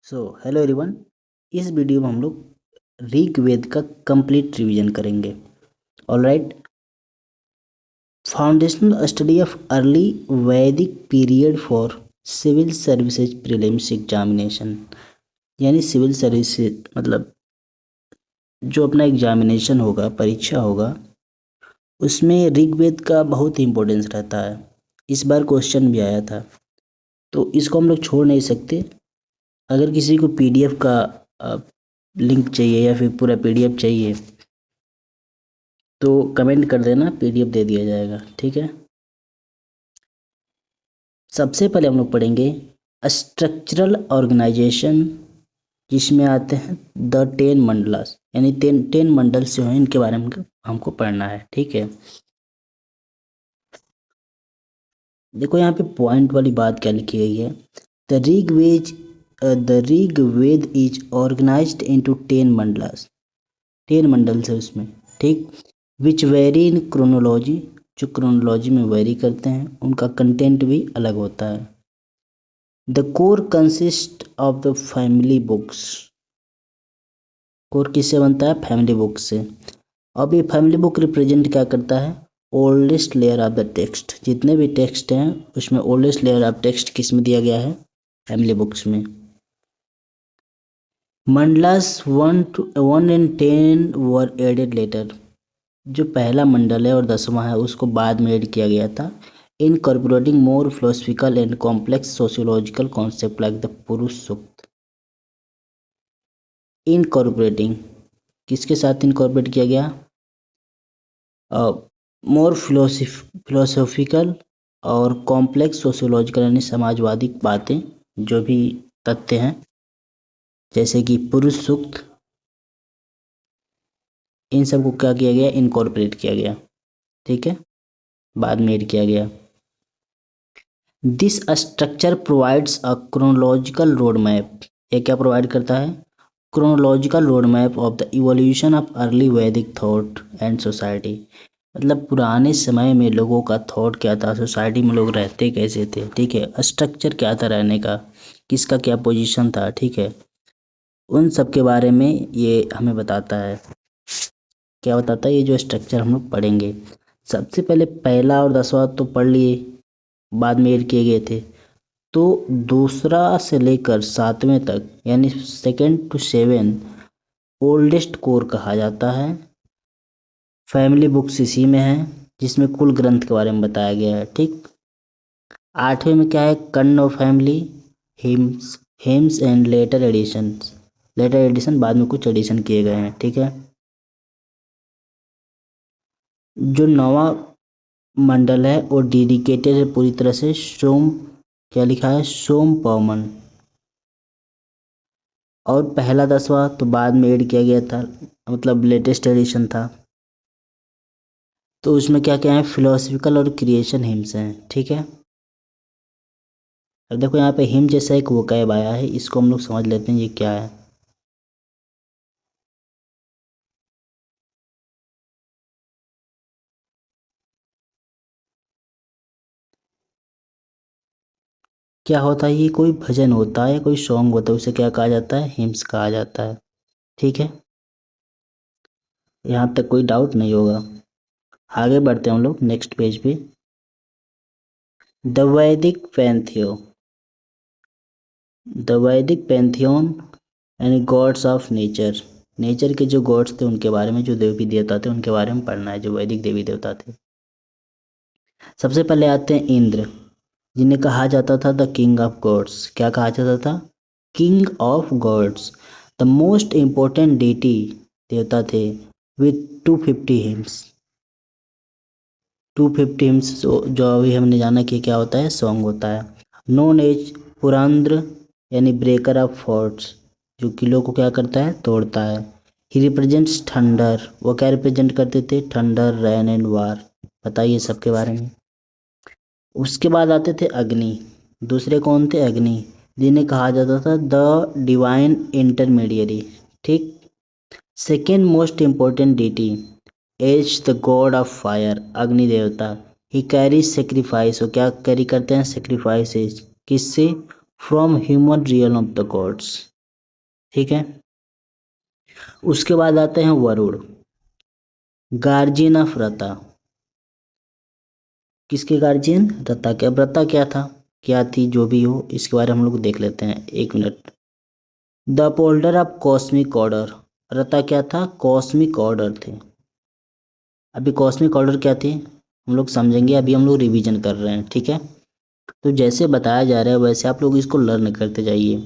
Hello everyone. इस video में हम लोग ऋग्वेद का कंप्लीट रिवीजन करेंगे। Alright, foundational study of early Vedic period for civil services prelims examination, यानी सिविल सर्विसेज मतलब जो अपना एग्जामिनेशन होगा, परीक्षा होगा, उसमें ऋग्वेद का बहुत इंपॉर्टेंस रहता है। इस बार क्वेश्चन भी आया था, तो इसको हम लोग छोड़ नहीं सकते। अगर किसी को पीडीएफ का लिंक चाहिए या फिर पूरा पीडीएफ चाहिए तो कमेंट कर देना, पीडीएफ दे दिया जाएगा। ठीक है, सबसे पहले हम लोग पढ़ेंगे स्ट्रक्चरल ऑर्गेनाइजेशन, जिसमें आते हैं द 10 मंडलास, यानी 10 मंडल जो हैं इनके बारे में हमको पढ़ना है। ठीक है, देखो यहाँ पे पॉइंट वाली बात क्या लिखी गई है। The Rigveda is organized into 10 mandalas, 10 mandals है उसमें। ठीक, विच वेरी इन क्रोनोलॉजी, जो क्रोनोलॉजी में वेरी करते हैं, उनका कंटेंट भी अलग होता है। The core consist of the family books, core किससे बनता है? फैमिली बुक से। अब ये फैमिली बुक रिप्रेजेंट क्या करता है? Oldest layer of the text. जितने भी टेक्स्ट हैं उसमें ओल्डेस्ट लेयर ऑफ टेक्स्ट किस में दिया गया है? फैमिली बुक्स में। मंडलास 1 and 10 वर एडेड लेटर, जो पहला मंडल है और 10वां है उसको बाद में ऐड किया गया था। Incorporating more philosophical and complex sociological concept like the पुरुष सूक्त। इनकॉर्पोरेटिंग किसके साथ इनकॉर्पोरेट किया गया? मोर फिलोसॉफिकल और कॉम्प्लेक्स सोशियोलॉजिकल, यानी समाजवादी बातें, जो भी तथ्य हैं जैसे कि पुरुष सूक्त, इन सब को क्या किया गया? इनकॉर्पोरेट किया गया। ठीक है, बाद में ऐड किया गया। This structure provides a chronological road map, ये क्या प्रोवाइड करता है? Chronological road map of the evolution of early वैदिक थॉट एंड सोसाइटी। मतलब पुराने समय में लोगों का थॉट क्या था, सोसाइटी में लोग रहते कैसे थे। ठीक है, स्ट्रक्चर क्या था रहने का, किसका क्या पोजीशन था। ठीक है, उन सब के बारे में ये हमें बताता है। क्या बताता है? ये जो स्ट्रक्चर हम लोग पढ़ेंगे। सबसे पहले पहला और 10वां तो पढ़ लिए, बाद में ऐड किए गए थे। तो दूसरा से लेकर 7वें तक, यानी 2nd to 7 ओल्डेस्ट कोर कहा जाता है। फैमिली बुक्स इसी में है, जिसमें कुल ग्रंथ के बारे में बताया गया है। ठीक, 8वें में क्या है? Karna family, hymns and later addition, later addition बाद में कुछ एडिशन किए गए हैं। ठीक है, जो 9वां मंडल है वो डेडिकेटेड है पूरी तरह से सोम, क्या लिखा है? सोम पवमन। और पहला 10वां तो बाद में ऐड किया गया था, मतलब लेटेस्ट एडिशन था। तो उसमें क्या क्या है? फिलोसफिकल और क्रिएशन हिम्स हैं। ठीक है, अब देखो यहाँ पे हिम जैसा एक वोकैब आया है, इसको हम लोग समझ लेते हैं ये क्या है। क्या होता है? ये कोई भजन होता है, कोई सॉन्ग होता है, उसे क्या कहा जाता है? हिम्स कहा जाता है। ठीक है, यहाँ तक कोई डाउट नहीं होगा। आगे बढ़ते हैं हम लोग नेक्स्ट पेज पे। द वैदिक पैंथियो, द वैदिक पैंथियन यानी गॉड्स ऑफ नेचर, नेचर के जो गॉड्स थे उनके बारे में, जो देवी देवता थे उनके बारे में पढ़ना है, जो वैदिक देवी देवता थे। सबसे पहले आते हैं इंद्र, जिन्हें कहा जाता था द किंग ऑफ गॉड्स। क्या कहा जाता था? King of gods. The most important deity, देवता थे, विथ 250 हिम्स। 250 हिम्स जो अभी हमने जाना कि क्या होता है? सॉन्ग होता है। नोन एज पुरांद्र, यानी ब्रेकर ऑफ फोर्ट्स, जो किलों को क्या करता है? तोड़ता है। ही रिप्रेजेंट्स थंडर, वो क्या रिप्रेजेंट करते थे? थंडर, रेन एंड वार। बताइए सबके बारे में। उसके बाद आते थे अग्नि। दूसरे कौन थे? अग्नि, जिन्हें कहा जाता था द डिवाइन इंटरमीडियरी। ठीक, second most important deity as the god of fire, Agni देवता। ही कैरी सेक्रीफाइस, वो क्या कैरी करते हैं? सेक्रीफाइसेज। किससे? From human real of the gods, ठीक है। उसके बाद आते हैं वरुण, गार्जियन ऑफ रता। किसके गार्जियन? रता के। अब रता क्या था, क्या थी, जो भी हो इसके बारे में हम लोग देख लेते हैं, एक minute. The upholder of cosmic order. रता क्या था? कॉस्मिक ऑर्डर थे। अभी कॉस्मिक ऑर्डर क्या थे हम लोग समझेंगे, अभी हम लोग रिवीजन कर रहे हैं, ठीक है। तो जैसे बताया जा रहा है वैसे आप लोग इसको लर्न करते जाइए।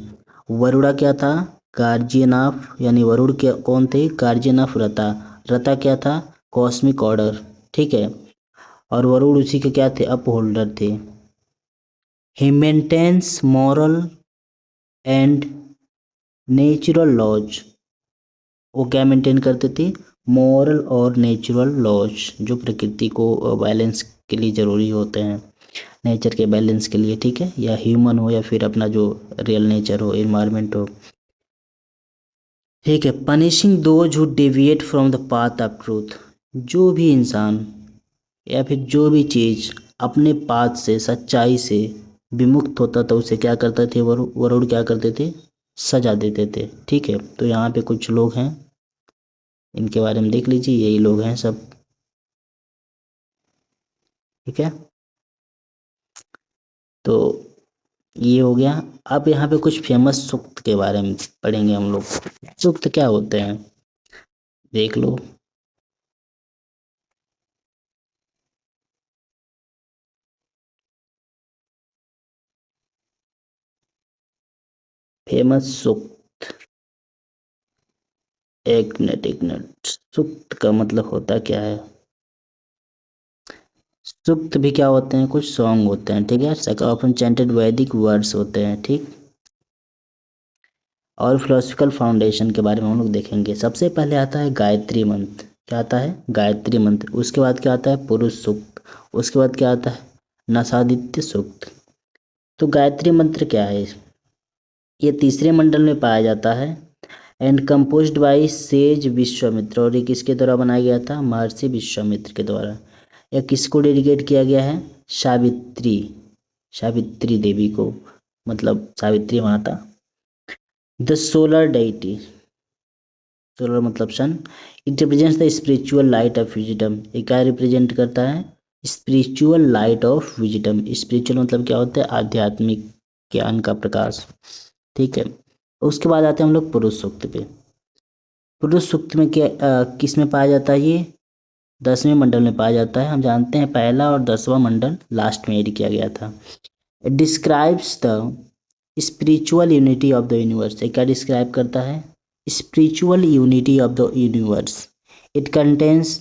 वरुड़ा क्या था? गार्जियन ऑफ, यानी वरुण के कौन थे? गार्जियन ऑफ रता। रता क्या था? कॉस्मिक ऑर्डर, ठीक है। और वरुण उसी के क्या थे? अप होल्डर थे। He maintains moral and natural laws. वो क्या मेंटेन करते थे? मॉरल और नेचुरल लॉज, जो प्रकृति को बैलेंस के लिए ज़रूरी होते हैं, नेचर के बैलेंस के लिए, ठीक है। या ह्यूमन हो या फिर अपना जो रियल नेचर हो, इन्वायरमेंट हो, ठीक है। Punishing those who deviate from the path of truth. जो भी इंसान या फिर जो भी चीज़ अपने पाथ से, सच्चाई से विमुक्त होता था उसे क्या करते थे वरुण क्या करते थे? सजा देते थे, ठीक है। तो यहाँ पे कुछ लोग हैं, इनके बारे में देख लीजिए, यही लोग हैं सब, ठीक है। तो ये हो गया। अब यहाँ पे कुछ फेमस सूक्त के बारे में पढ़ेंगे हम लोग। सूक्त क्या होते हैं देख लो। फेमस सूक्त, एक मिनट। सूक्त का मतलब होता क्या है? सूक्त भी क्या होते हैं? कुछ सॉन्ग होते हैं, ठीक है। ऑफन चैंटेड वैदिक वर्ड्स होते हैं, ठीक। और फिलोसफिकल फाउंडेशन के बारे में हम लोग देखेंगे। सबसे पहले आता है गायत्री मंत्र। क्या आता है? गायत्री मंत्र। उसके बाद क्या आता है? पुरुष सूक्त। उसके बाद क्या आता है? नसादित्य सूक्त। तो गायत्री मंत्र क्या है? ये तीसरे मंडल में पाया जाता है and composed bye says Vishwamitra. और ये किसके द्वारा बनाया गया था? महर्षि विश्वामित्र के द्वारा। यह किसको डेडिकेट किया गया है? सावित्री, सावित्री देवी को, मतलब सावित्री माता। द सोलर डेइटी, सोलर मतलब sun. It represents the spiritual light of wisdom. ये क्या रिप्रेजेंट करता है? Spiritual light of wisdom. Spiritual मतलब क्या होता है? आध्यात्मिक ज्ञान का प्रकाश, ठीक है। उसके बाद आते हैं हम लोग पुरुष सूक्त पे। पुरुष सूक्त में क्या किस में पाया जाता है? ये 10वें मंडल में पाया जाता है। हम जानते हैं पहला और 10वां मंडल लास्ट में एड किया गया था। It describes the spiritual unity of the universe. ये क्या डिस्क्राइब करता है? Spiritual unity of the universe. It contains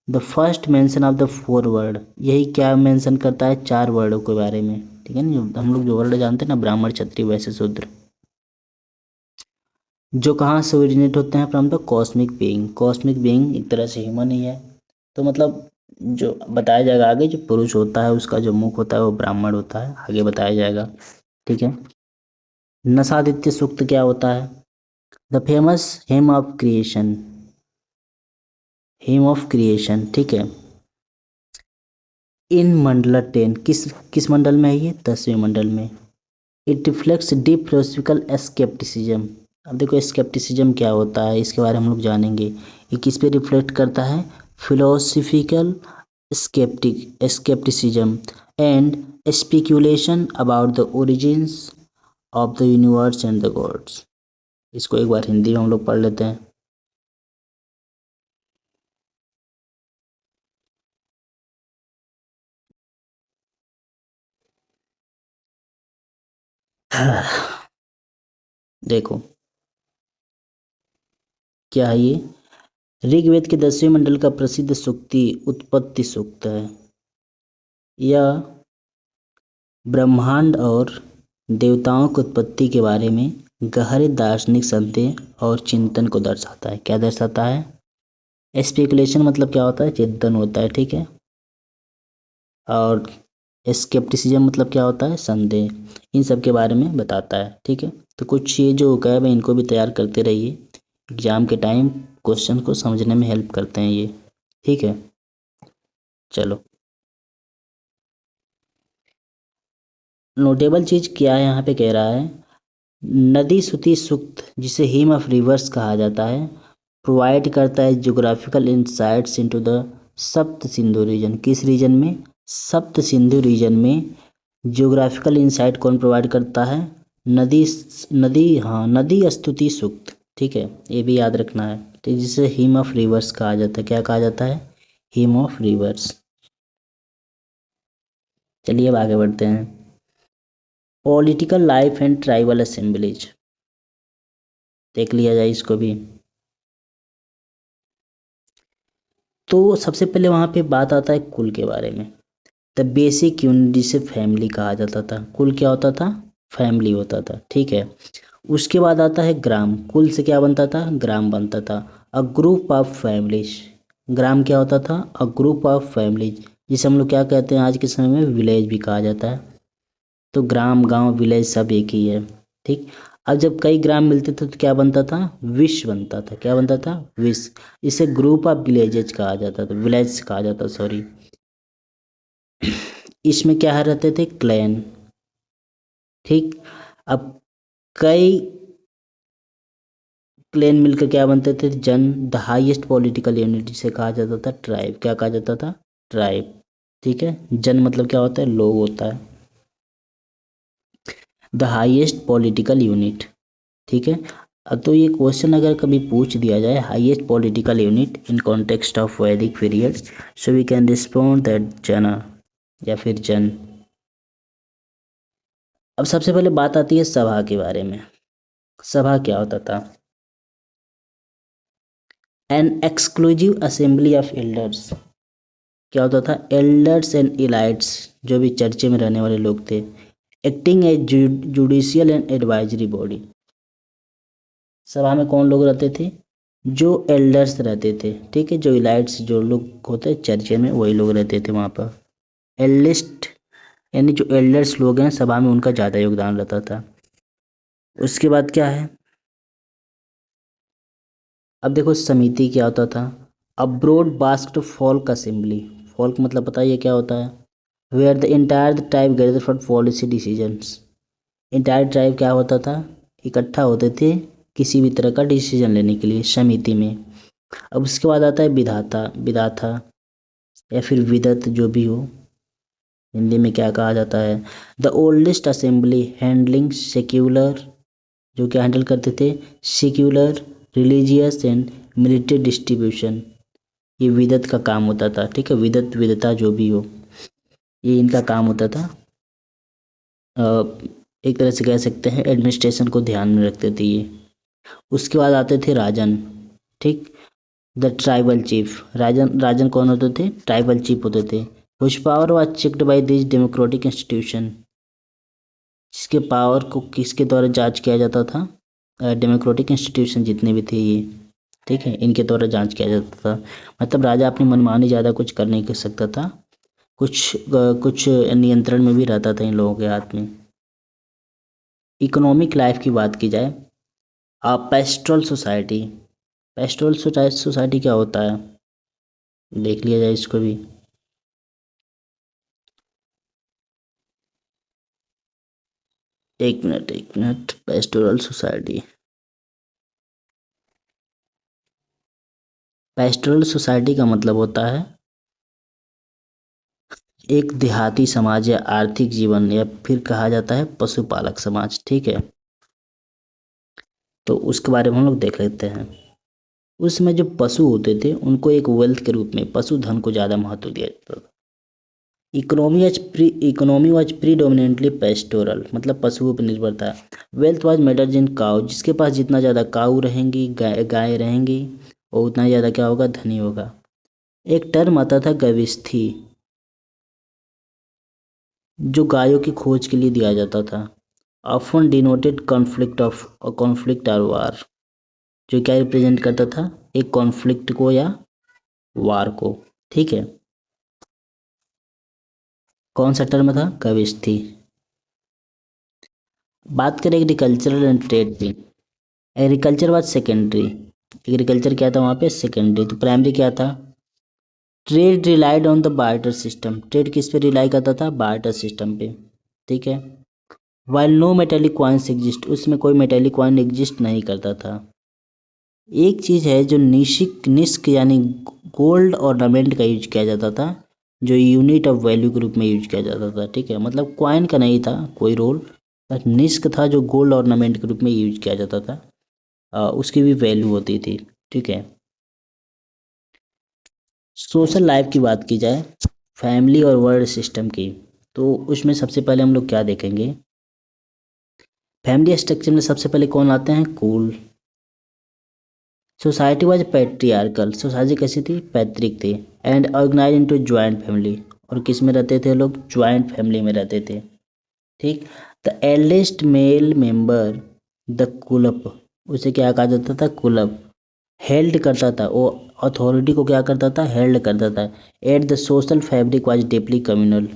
the first mention of the four word. यही क्या मेंशन करता है? 4 वर्डों के बारे में, ठीक है ना। हम लोग जो वर्ड जानते हैं ना, ब्राह्मण क्षत्रिय वैश्य शूद्र, जो कहाँ से ओरिजिनेट होते हैं? From the cosmic being. Cosmic being एक तरह से ह्यूमन ही है। तो मतलब जो बताया जाएगा आगे, जो पुरुष होता है उसका जो मुख होता है वो ब्राह्मण होता है, आगे बताया जाएगा, ठीक है। नसादित्य सूक्त क्या होता है? The famous him of creation, him of creation, ठीक है। इन मंडल 10, किस मंडल में है ये? 10वें मंडल में। It reflects deep philosophical scepticism. अब देखो स्केप्टिसिज्म क्या होता है, इसके बारे में हम लोग जानेंगे। ये किस पे रिफ्लेक्ट करता है? Philosophical scepticism and speculation about the origins of the universe and the gods. इसको एक बार हिंदी में हम लोग पढ़ लेते हैं। देखो क्या है ये? ऋग्वेद के 10वें मंडल का प्रसिद्ध सूक्ति उत्पत्ति सूक्त है। यह ब्रह्मांड और देवताओं की उत्पत्ति के बारे में गहरे दार्शनिक संदेह और चिंतन को दर्शाता है। क्या दर्शाता है? स्पेकुलेशन मतलब क्या होता है? चिंतन होता है, ठीक है। और स्केप्टिसिज्म मतलब क्या होता है? संदेह। इन सब के बारे में बताता है, ठीक है। तो कुछ ये जो कैब है इनको भी तैयार करते रहिए, एग्जाम के टाइम क्वेश्चन को समझने में हेल्प करते हैं ये, ठीक है। चलो, नोटेबल चीज़ क्या है यहाँ पे कह रहा है? नदी श्रुति सूक्त जिसे हिम ऑफ रिवर्स कहा जाता है प्रोवाइड करता है geographical insights into the Sapta Sindhu reason. किस रीजन में? सप्त सिंधु रीजन में ज्योग्राफिकल इंसाइट कौन प्रोवाइड करता है? नदी नदी स्तुति सूक्त। ठीक है, ये भी याद रखना है। तो जिसे हिम ऑफ रिवर्स कहा जाता है। क्या कहा जाता है? Him of reverse. चलिए अब आगे बढ़ते हैं। Political life and tribal assemblies देख लिया जाए इसको भी। तो सबसे पहले वहाँ पे बात आता है कुल के बारे में। द बेसिक यूनिट जिसे फैमिली कहा जाता था। कुल क्या होता था? फैमिली होता था। ठीक है, उसके बाद आता है ग्राम। कुल से क्या बनता था? ग्राम बनता था। A group of families. ग्राम क्या होता था? अ ग्रुप ऑफ फैमिलीज, जिसे हम लोग क्या कहते हैं आज के समय में? विलेज भी कहा जाता है। तो ग्राम, गांव, विलेज सब एक ही है। ठीक, अब जब कई ग्राम मिलते थे तो क्या बनता था? विश बनता था। क्या बनता था? विश। इसे ग्रुप ऑफ विलेजेज कहा जाता था, विलेज कहा जाता, सॉरी। इसमें क्या रहते थे? क्लैन। ठीक, अब कई क्लैन मिलकर क्या बनते थे? जन। द हाईएस्ट पॉलिटिकल यूनिट जिसे कहा जाता था ट्राइब। क्या कहा जाता था? ट्राइब। ठीक है, जन मतलब क्या होता है? लोग होता है। The highest political unit. ठीक है, अब तो ये क्वेश्चन अगर कभी पूछ दिया जाए highest political unit in context of Vedic period, so we can respond that जना या फिर जन। अब सबसे पहले बात आती है सभा के बारे में। सभा क्या होता था? An exclusive assembly of elders. क्या होता था? एल्डर्स एंड इलाइट्स, जो भी चर्चे में रहने वाले लोग थे, acting as judicial and advisory body. सभा में कौन लोग रहते थे? जो एल्डर्स रहते थे। ठीक है, जो इलाइट्स जो लोग होते चर्चे में, वही लोग रहते थे वहाँ पर। एल्डेस्ट यानी जो एल्डर्स लोग हैं सभा में, उनका ज़्यादा योगदान रहता था। उसके बाद क्या है? अब देखो समिति क्या होता था? A broad basket folk assembly. Folk मतलब बताइए क्या होता है? Where the entire tribe gather for policy decisions. Entire tribe क्या होता था? इकट्ठा होते थे किसी भी तरह का डिसीजन लेने के लिए समिति में। अब उसके बाद आता है विधाता, विधाता या फिर विदत, जो भी हो। हिंदी में क्या कहा जाता है? The oldest assembly handling secular, जो क्या हैंडल करते थे? Secular, religious and military distribution. ये विदत का काम होता था। ठीक है, विदत, विदता जो भी हो, ये इनका काम होता था। एक तरह से कह सकते हैं एडमिनिस्ट्रेशन को ध्यान में रखते थे ये। उसके बाद आते थे राजन। ठीक, the tribal chief. Rajan, rajan कौन होते थे? ट्राइबल चीफ होते थे। Whose power was checked by this democratic institution. जिसके पावर को किसके द्वारा जांच किया जाता था? डेमोक्रेटिक इंस्टीट्यूशन जितने भी थे ये। ठीक है, इनके द्वारा जांच किया जाता था। मतलब राजा अपनी मनमानी ज़्यादा कुछ कर नहीं कर सकता था। कुछ नियंत्रण में भी रहता था इन लोगों के हाथ में। इकोनॉमिक लाइफ की बात की जाए, पेस्ट्रल सोसाइटी। पेस्ट्रल सोसाइटी क्या होता है? देख लिया जाए इसको भी। एक minute, pastoral society. Pastoral society का मतलब होता है एक देहाती समाज या आर्थिक जीवन, या फिर कहा जाता है पशुपालक समाज। ठीक है, तो उसके बारे में हम लोग देख लेते हैं। उसमें जो पशु होते थे उनको एक वेल्थ के रूप में पशुधन को ज़्यादा महत्व दिया जाता था। इकोनॉमी वाज प्रीडोमिनेंटली पेस्टोरल, मतलब पशुओं पर निर्भर था। Wealth was matters in cow, जिसके पास जितना ज़्यादा काऊ रहेंगी, गाय रहेंगी, वो उतना ज़्यादा क्या होगा? धनी होगा। एक टर्म आता था गविस्थी, जो गायों की खोज के लिए दिया जाता था। ऑफन डिनोटेड कॉन्फ्लिक्ट और वार, जो क्या रिप्रेजेंट करता था? एक कॉन्फ्लिक्ट को या वार को। ठीक है, कौन सा टर्म था? गविस्थी। बात करें एग्रीकल्चरल एंड ट्रेड की। Agriculture was secondary. एग्रीकल्चर क्या था वहाँ पे? सेकेंडरी। तो प्राइमरी क्या था? Trade relied on the barter system. Trade किस पे रिलाई करता था? बार्टर सिस्टम पे। ठीक है, while no metallic coins exist, उसमें कोई मेटेलिक कॉइन एग्जिस्ट नहीं करता था। एक चीज़ है जो निस्क यानी गोल्ड ऑर्नामेंट का यूज किया जाता था, जो यूनिट ऑफ वैल्यू के रूप में यूज किया जाता था। ठीक है, मतलब कॉइन का नहीं था कोई रोल, बट निस्क था जो गोल्ड ऑर्नामेंट के रूप में यूज किया जाता था। उसकी भी वैल्यू होती थी। ठीक है, सोशल लाइफ की बात की जाए, फैमिली और वर्ल्ड सिस्टम की, तो उसमें सबसे पहले हम लोग क्या देखेंगे, फैमिली स्ट्रक्चर में सबसे पहले कौन आते हैं, कुल। सोसाइटी वाज पैट्रियार्कल, सोसाइटी कैसी थी, पैतृक थी। And organize into joint family, और किस में रहते थे लोग, ज्वाइंट फैमिली में रहते थे। ठीक, the eldest male member, the कुलप, उसे क्या कहा जाता था, कुलप, हेल्ड करता था वो, अथॉरिटी को क्या करता था, हेल्ड करता था। At the social fabric was deeply communal,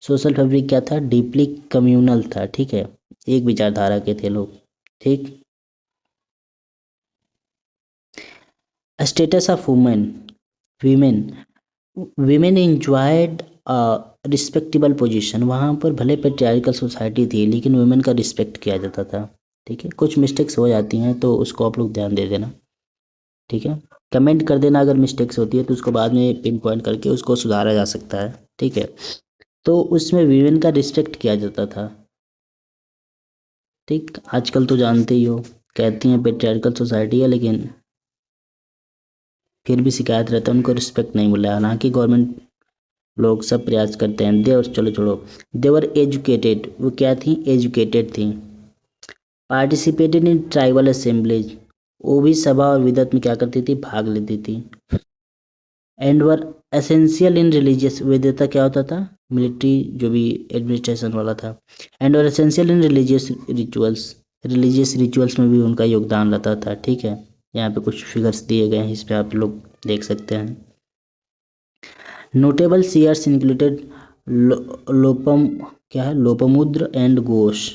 social fabric क्या था, डीपली कम्युनल था। ठीक है, एक विचारधारा के थे लोग। ठीक, status of women, women, women enjoyed respectable position, वहाँ पर भले पेट्रियार्कल सोसाइटी थी लेकिन वुमेन का रिस्पेक्ट किया जाता था। ठीक है, कुछ मिस्टेक्स हो जाती हैं तो उसको आप लोग ध्यान दे देना। ठीक है, कमेंट कर देना अगर मिस्टेक्स होती है तो उसको बाद में पिन पॉइंट करके उसको सुधारा जा सकता है। ठीक है, तो उसमें वीमेन का रिस्पेक्ट किया जाता था। ठीक, आजकल तो जानते ही हो, कहती हैं पेट्रियार्कल सोसाइटी है लेकिन फिर भी शिकायत रहता है, उनको रिस्पेक्ट नहीं मिला। हालांकि गवर्नमेंट लोग सब प्रयास करते हैं दे, और चलो छोड़ो। देवर एजुकेटेड, वो क्या थी, एजुकेटेड थी। पार्टिसिपेटेड इन ट्राइबल असेंबलीज, वो भी सभा और विदत में क्या करती थी, भाग लेती थी। And were essential in religious, वेदता क्या होता था, मिलिट्री जो भी एडमिनिस्ट्रेशन वाला था। And were essential in religious rituals, religious rituals में भी उनका योगदान रहता था। ठीक है, यहाँ पे कुछ फिगर्स दिए गए हैं, इस पे आप लोग देख सकते हैं। नोटेबल सीयर्स इंक्लूडेड लोपम, क्या है, लोपमुद्र एंड घोष,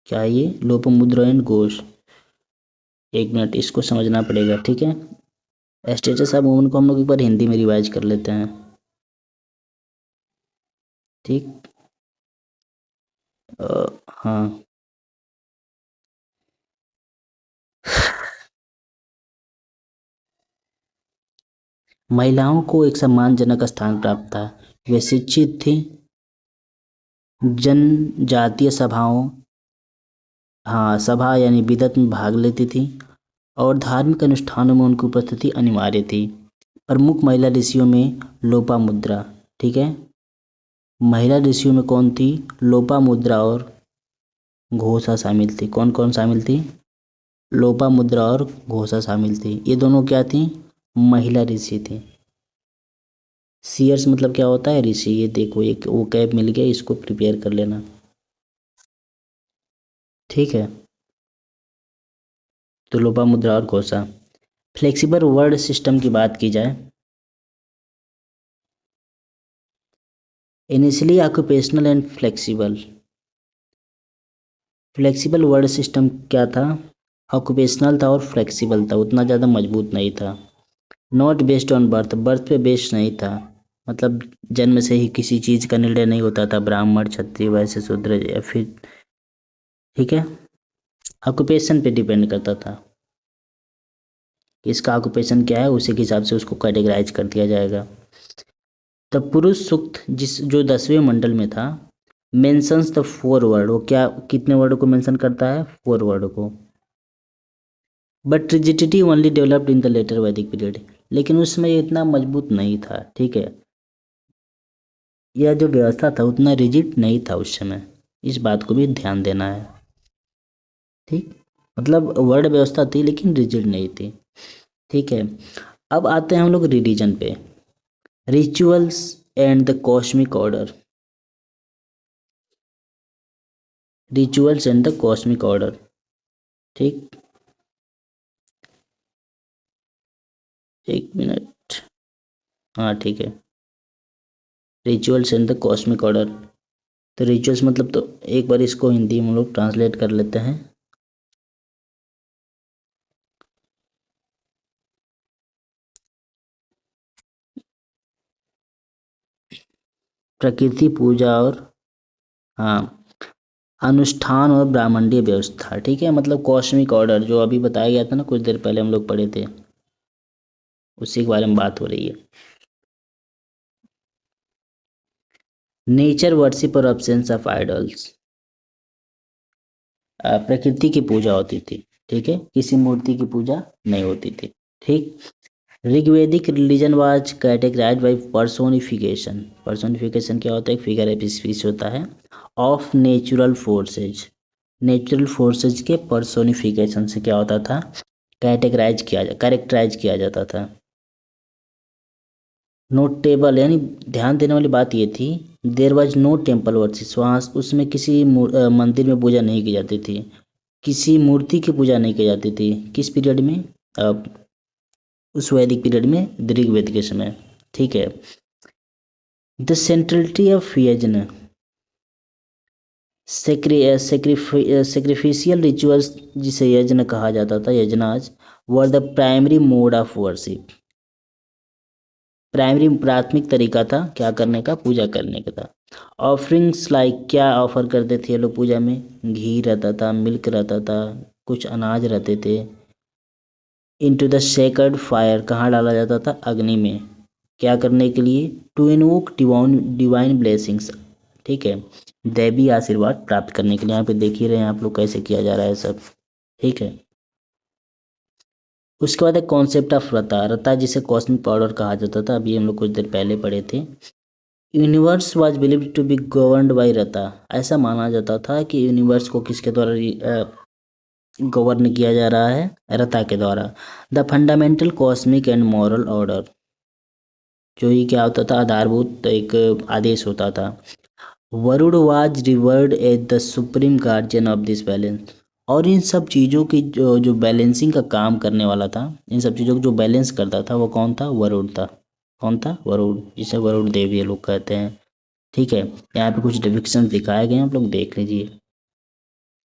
क्या है ये, लोपमुद्र एंड घोष, एक मिनट इसको समझना पड़ेगा। ठीक है, स्टेटस ऑफ वुमन को हम लोग एक बार हिंदी में रिवाइज कर लेते हैं। ठीक, हाँ, महिलाओं को एक सम्मानजनक स्थान प्राप्त था, वे शिक्षित थी, जनजातीय सभाओं, हाँ सभा यानी बिदत में भाग लेती थी, और धार्मिक अनुष्ठानों में उनकी उपस्थिति अनिवार्य थी। प्रमुख महिला ऋषियों में लोपामुद्रा, ठीक है, महिला ऋषियों में कौन थी, लोपामुद्रा और घोषा शामिल थी। कौन कौन शामिल थी, लोपामुद्रा और घोषा शामिल थी। ये दोनों क्या थी, महिला ऋषि थी। सीयर्स मतलब क्या होता है, ऋषि। ये देखो एक वो कैप मिल गया, इसको प्रिपेयर कर लेना। ठीक है, तो लोपामुद्रा और घोषा। फ्लेक्सिबल वर्ड सिस्टम की बात की जाए, initially occupational and flexible, flexible word system क्या था, ऑक्यूपेशनल था और फ्लेक्सिबल था, उतना ज़्यादा मजबूत नहीं था। Not based on birth, birth पे बेस्ड नहीं था, मतलब जन्म से ही किसी चीज़ का निर्णय नहीं होता था, ब्राह्मण क्षत्रिय वैश्य शूद्र या फिर, ठीक है, ऑक्यूपेशन पे डिपेंड करता था, इसका ऑक्यूपेशन क्या है उसी के हिसाब से उसको कैटेगराइज कर दिया जाएगा। द पुरुष सूक्त जिस जो 10वें मंडल में था, मेंशंस द 4 वर्ड, वो क्या कितने वर्ड को मेंशन करता है, 4 वर्ड को। But rigidity only developed in the later Vedic period, लेकिन उसमें ये इतना मजबूत नहीं था। ठीक है, यह जो व्यवस्था था उतना रिजिड नहीं था उस समय, इस बात को भी ध्यान देना है। ठीक, मतलब वर्ड व्यवस्था थी लेकिन रिजिड नहीं थी। ठीक है, अब आते हैं हम लोग रिलीजन पे, rituals and the cosmic order, rituals and the cosmic order. ठीक, एक मिनट, हाँ ठीक है, rituals and the cosmic order. तो रिचुअल्स मतलब, तो एक बार इसको हिंदी में हम लोग ट्रांसलेट कर लेते हैं। प्रकृति पूजा और, हाँ, अनुष्ठान और ब्राह्मणीय व्यवस्था, ठीक है, मतलब कॉस्मिक ऑर्डर जो अभी बताया गया था ना, कुछ देर पहले हम लोग पढ़े थे, उसी के बारे में बात हो रही है। नेचर वर्शिप और अब्सेंस ऑफ आइडल्स, प्रकृति की पूजा होती थी, ठीक है, किसी मूर्ति की पूजा नहीं होती थी, ठीक। Rigvedic religion was categorized by personification, personification क्या होता है, एक फिगर ऑफ स्पीच होता है, of natural forces, natural forces के पर्सोनिफिकेशन से क्या होता था, कैरेक्टराइज किया जाता था। नोटेबल यानी ध्यान देने वाली बात ये थी, there was no temple worship, वहाँ उसमें किसी मंदिर में पूजा नहीं की जाती थी, किसी मूर्ति की पूजा नहीं की जाती थी, किस पीरियड में, उस वैदिक पीरियड में, ऋग्वेद के समय, ठीक है। द सेंट्रलिटी ऑफ यज्ञ, सेक्रिफिशियल रिचुअल्स जिसे यज्ञ कहा जाता था, yajnas were the primary mode of worship, प्राथमिक तरीका था क्या करने का, पूजा करने का था। ऑफरिंग्स लाइक क्या ऑफर करते थे ये लोग पूजा में, घी रहता था, मिल्क रहता था, कुछ अनाज रहते थे। इनटू द सेक्रेड फायर, कहाँ डाला जाता था, अग्नि में, क्या करने के लिए, टू इनवोक डिवाइन ब्लेसिंग्स, ठीक है, दैवी आशीर्वाद प्राप्त करने के लिए। यहाँ पे देख ही रहे हैं आप लोग कैसे किया जा रहा है सब, ठीक है। उसके बाद एक कॉन्सेप्ट ऑफ रता, रता जिसे कॉस्मिक पाउडर कहा जाता था, अभी हम लोग कुछ देर पहले पढ़े थे। Universe was believed to be governed by rita, ऐसा माना जाता था कि यूनिवर्स को किसके द्वारा गवर्न किया जा रहा है, रता के द्वारा। The fundamental cosmic and moral order, जो ही क्या होता था, आधारभूत एक आदेश होता था। Varuna was revered as the supreme guardian of this balance, और इन सब चीज़ों की जो बैलेंसिंग का काम करने वाला था, इन सब चीज़ों को जो बैलेंस करता था वो कौन था, वरुण था। कौन था, वरुण, जिसे वरुण देव ये लोग कहते हैं, ठीक है। यहाँ पे कुछ डिफिक्शन दिखाए गए हैं, आप लोग देख लीजिए,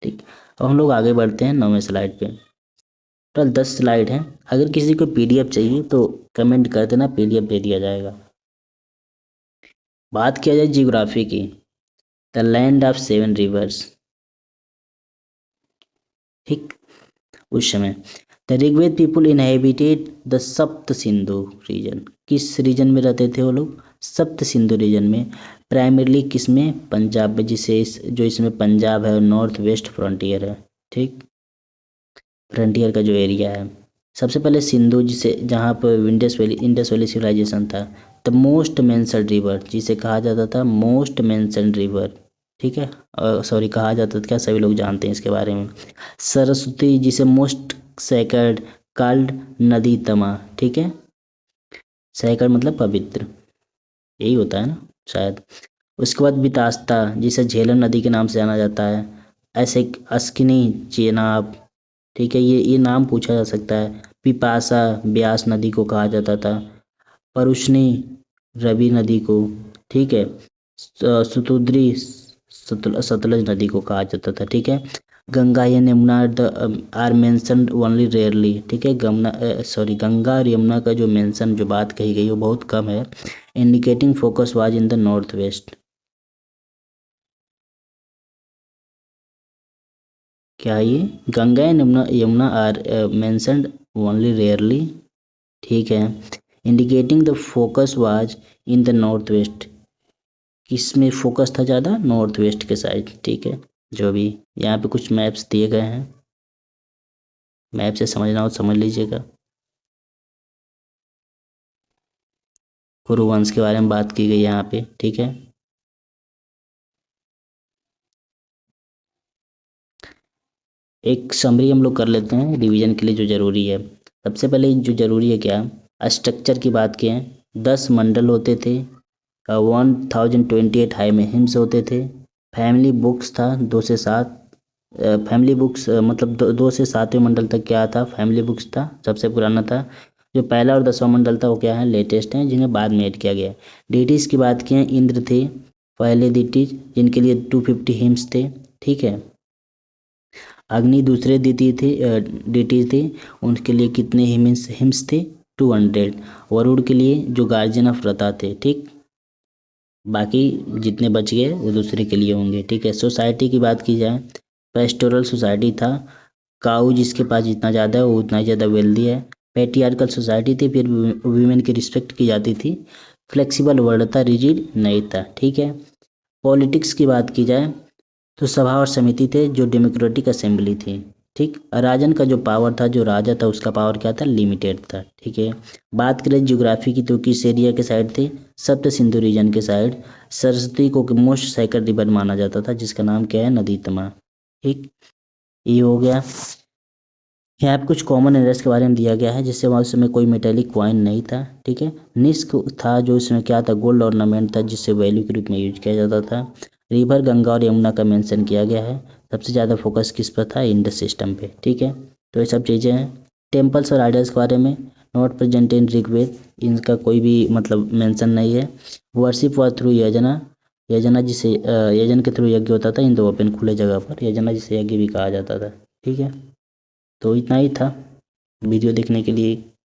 ठीक। अब हम लोग आगे बढ़ते हैं 9वें स्लाइड पे। टोटल 10 स्लाइड हैं, अगर किसी को पीडीएफ चाहिए तो कमेंट कर देना, पीडीएफ दे दिया जाएगा। बात किया जाए जियोग्राफी की, द लैंड ऑफ 7 रिवर्स, ठीक। उस समय the Rigveda people inhabited the Sapta Sindhu reason, किस रीजन में रहते थे वो लोग, सप्त सिंधु रीजन में, प्राइमरली किस में, पंजाब में, जिसे जो इसमें पंजाब है और नॉर्थ वेस्ट फ्रंटियर है, ठीक, फ्रंटियर का जो एरिया है। सबसे पहले सिंधु, जिसे जहाँ पर इंडस वैली सिविलाइजेशन था। द मोस्ट मेंशन्ड रिवर, जिसे कहा जाता था मोस्ट मेंशन्ड रिवर, ठीक है, सॉरी कहा जाता था क्या, सभी लोग जानते हैं इसके बारे में। सरस्वती, जिसे मोस्ट सेक्रेड कॉल्ड नदी तमा, ठीक है, सेक्रेड मतलब पवित्र, यही होता है ना शायद। उसके बाद वितास्ता, जिसे झेलम नदी के नाम से जाना जाता है। ऐसे अस्किनी चेनाब, ठीक है, ये नाम पूछा जा सकता है। पिपासा, ब्यास नदी को कहा जाता था। परुष्णी, रवि नदी को, ठीक है। सुतुद्री, सतलज नदी को कहा जाता था, ठीक है। गंगा या Yamuna are mentioned only rarely, ठीक है, गंगा और यमुना का जो मेंशन, जो बात कही गई वो बहुत कम है। Indicating focus was in the north west, क्या ये, Ganga and Yamuna are mentioned only rarely, ठीक है। Indicating the focus was in the north west, किस में फोकस था ज़्यादा, नॉर्थ वेस्ट के साइड, ठीक है। जो भी यहाँ पे कुछ मैप्स दिए गए हैं, मैप से समझना हो समझ लीजिएगा। कुरुवंश के बारे में बात की गई यहाँ पे, ठीक है। एक समरी हम लोग कर लेते हैं रिवीजन के लिए जो जरूरी है। सबसे पहले जो जरूरी है क्या, स्ट्रक्चर की बात की है। 10 मंडल होते थे, 1028 हाई में हिम्स होते थे। फैमिली बुक्स था 2 से 7, फैमिली बुक्स मतलब 2 से 7वें मंडल तक क्या था, फैमिली बुक्स था, सबसे पुराना था। जो पहला और 10वां मंडल था वो क्या है, लेटेस्ट हैं, जिन्हें बाद में ऐड किया गया। डिटीज की बात की है, इंद्र थे पहले डिटीज, जिनके लिए 250 हिम्स थे, ठीक है। अग्नि दूसरे द्वितीय थे, डिटीज थे, उनके लिए कितने हिम्स थे, 200। वरुण के लिए जो गार्जियन ऑफ रता थे, ठीक, बाकी जितने बच गए वो दूसरे के लिए होंगे। ठीक है। सोसाइटी की बात की जाए, पेस्टोरल सोसाइटी था, काऊ जिसके पास जितना ज़्यादा है वो उतना ही ज़्यादा वेल्दी है। पैट्रियार्कल सोसाइटी थी, फिर वीमेन की रिस्पेक्ट की जाती थी। फ्लेक्सिबल वर्ल्ड था, रिजिड नहीं था। ठीक है। पॉलिटिक्स की बात की जाए तो सभा और समिति थे जो डेमोक्रेटिक असेंबली थी। ठीक। राजन का जो पावर था, जो राजा था, उसका पावर क्या था, लिमिटेड था। ठीक है। बात करें ज्योग्राफी की तो किस एरिया के साइड थे, सप्त सिंधु रीजन के साइड। सरस्वती को मोस्ट सेक्रेड रिवर माना जाता था, जिसका नाम क्या है, नदी तमा। ठीक। ये हो गया। यहाँ पे कुछ कॉमन एरर्स के बारे में दिया गया है, जिससे वहाँ उस समय कोई मेटेलिक कॉइन नहीं था। ठीक है। निस्क था जो इसमें क्या था, गोल्ड ऑर्नामेंट था, जिससे वैल्यू के रूप में यूज किया जाता था। रिवर गंगा और यमुना का मेंशन किया गया है। सबसे ज़्यादा फोकस किस पर था, इंडस सिस्टम पे। ठीक है। तो ये सब चीज़ें हैं। टेम्पल्स और आइडल्स के बारे में, नॉट प्रेजेंट इन ऋग्वेद, इनका कोई भी मतलब मेंशन नहीं है। वर्शिप व थ्रू यजना, यजना जिसे यजन के थ्रू यज्ञ होता था इन दो ओपन खुले जगह पर, यजना जिसे यज्ञ भी कहा जाता था। ठीक है। तो इतना ही था। वीडियो देखने के लिए